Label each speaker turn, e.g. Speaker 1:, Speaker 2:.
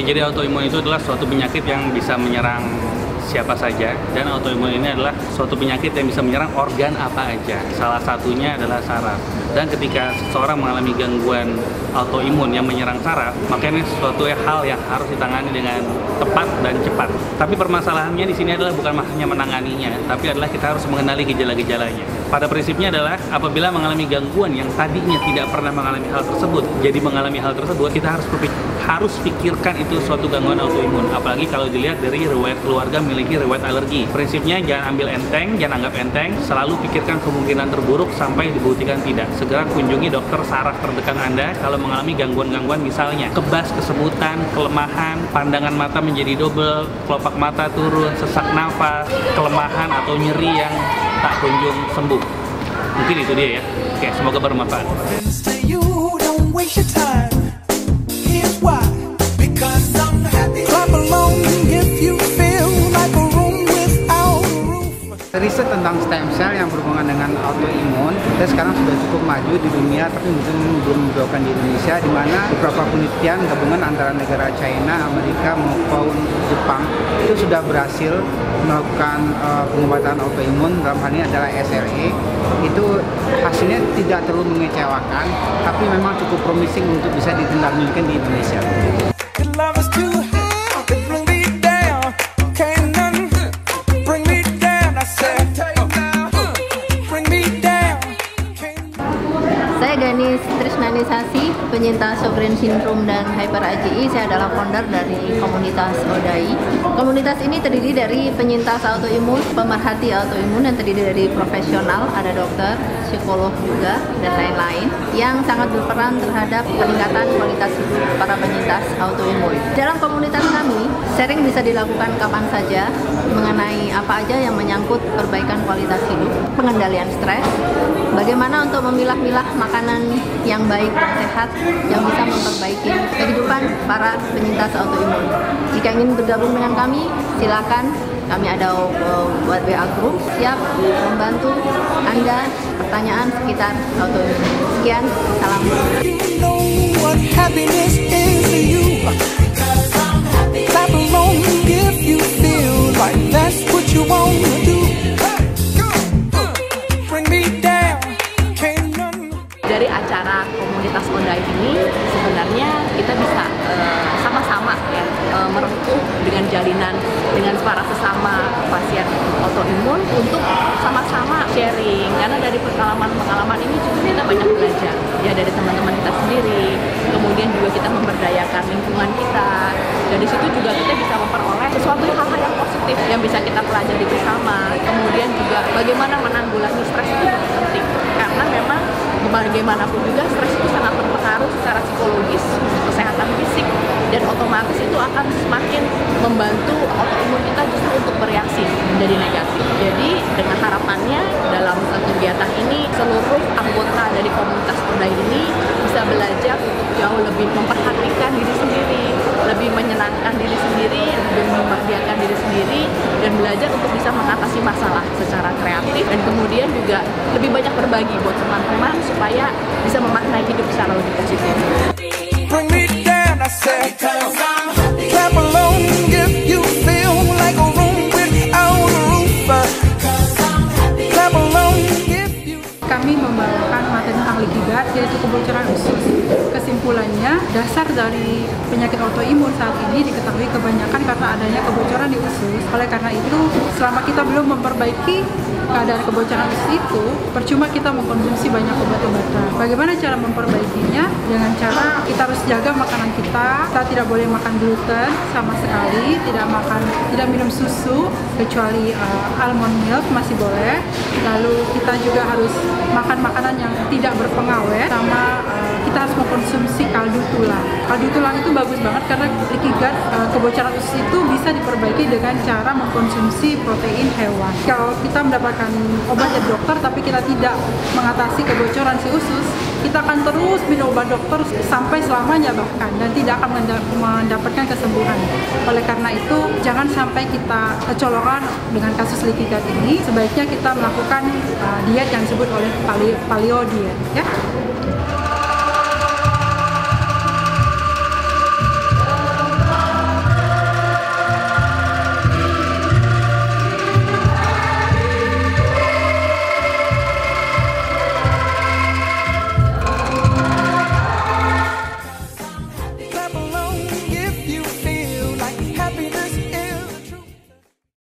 Speaker 1: jadi autoimun itu adalah suatu penyakit yang bisa menyerang siapa saja, dan autoimun ini adalah suatu penyakit yang bisa menyerang organ apa aja. Salah satunya adalah saraf. Dan ketika seseorang mengalami gangguan autoimun yang menyerang saraf, maka ini sesuatu hal yang harus ditangani dengan tepat dan cepat. Tapi permasalahannya di sini adalah bukan hanya menanganinya, tapi adalah kita harus mengenali gejala-gejalanya. Pada prinsipnya adalah apabila mengalami gangguan yang tadinya tidak pernah mengalami hal tersebut, jadi mengalami hal tersebut, kita harus pikirkan itu suatu gangguan autoimun. Apalagi kalau dilihat dari riwayat keluarga memiliki riwayat alergi. Prinsipnya jangan ambil enteng, jangan anggap enteng, selalu pikirkan kemungkinan terburuk sampai dibuktikan tidak. Segera kunjungi dokter saraf terdekat Anda kalau mengalami gangguan-gangguan misalnya kebas, kesemutan, kelemahan, pandangan mata menjadi double, kelopak mata turun, sesak nafas, kelemahan atau nyeri yang tak kunjung sembuh. Mungkin itu dia ya. Oke, semoga bermanfaat.
Speaker 2: Riset tentang stem cell yang berhubungan dengan autoimun dan sekarang sudah cukup maju di dunia, tapi mungkin belum dilakukan di Indonesia, di mana beberapa penelitian gabungan antara negara China, Amerika maupun Jepang itu sudah berhasil melakukan pengobatan autoimun. Dalam hal ini adalah SLE. Itu hasilnya tidak terlalu mengecewakan, tapi memang cukup promising untuk bisa ditindaklanjuti di Indonesia.
Speaker 3: Trisnanisasi, penyintas Sjogren Syndrome dan Hyper IgE. Saya adalah founder dari komunitas ODAI. Komunitas ini terdiri dari penyintas autoimun, pemerhati autoimun, dan terdiri dari profesional, ada dokter, psikolog juga, dan lain-lain, yang sangat berperan terhadap peningkatan kualitas hidup para penyintas autoimun. Dalam komunitas kami, sharing bisa dilakukan kapan saja mengenai apa aja yang menyangkut perbaikan kualitas hidup, pengendalian stres, bagaimana untuk memilah-milah makanan yang baik dan sehat yang bisa memperbaiki kehidupan para penyintas autoimun. Jika ingin bergabung dengan kami, silakan. Kami ada WA group siap membantu Anda pertanyaan sekitar autoimun. Sekian, salam. Dari acara komunitas ODAI ini sebenarnya kita bisa sama-sama ya merengkuh dengan jalinan dengan para sesama pasien autoimun untuk sama-sama sharing, karena dari pengalaman ini juga kita banyak belajar ya dari teman-teman kita sendiri, kemudian juga kita memberdayakan lingkungan kita, dan di situ juga kita bisa memperoleh sesuatu hal-hal yang positif yang bisa kita pelajari bersama. Kemudian juga bagaimana menanggulangi stres itu juga penting, karena memang bagaimanapun juga stres itu sangat berpengaruh secara psikologis, kesehatan fisik, dan otomatis itu akan semakin membantu autoimun kita justru untuk bereaksi menjadi negatif. Jadi dengan harapannya dalam kegiatan ini seluruh anggota dari komunitas ODAI ini bisa belajar untuk jauh lebih memperhatikan diri sendiri, lebih menyenangkan diri sendiri, lebih membahagiakan diri sendiri, dan belajar untuk bisa mengatasi masalah secara kreatif, dan kemudian juga lebih banyak berbagi buat teman-teman supaya bisa memaknai hidup secara lebih positif.
Speaker 4: Kami membawakan materi tentang leaky gut, yaitu kebocoran usus. Kesimpulannya, dasar dari penyakit autoimun saat ini diketahui kebanyakan karena adanya kebocoran di usus. Oleh karena itu, selama kita belum memperbaiki keadaan kebocoran usus itu, percuma kita mengkonsumsi banyak obat-obatan. Bagaimana cara memperbaikinya? Dengan cara kita harus jaga makanan kita tidak boleh makan gluten sama sekali, tidak minum susu kecuali almond milk masih boleh. Lalu kita juga harus makan makanan yang tidak berpengawet, sama kita harus mengkonsumsi kaldu tulang. Kaldu tulang itu bagus banget karena leaky gut, kebocoran usus itu bisa diperbaiki dengan cara mengkonsumsi protein hewan. Kalau kita mendapatkan obat dari dokter tapi kita tidak mengatasi kebocoran si usus, kita akan terus minum obat dokter sampai selamanya bahkan, dan tidak akan mendapatkan kesembuhan. Oleh karena itu, jangan sampai kita kecolongan dengan kasus leaky gut ini. Sebaiknya kita melakukan diet yang disebut oleh paleo diet ya.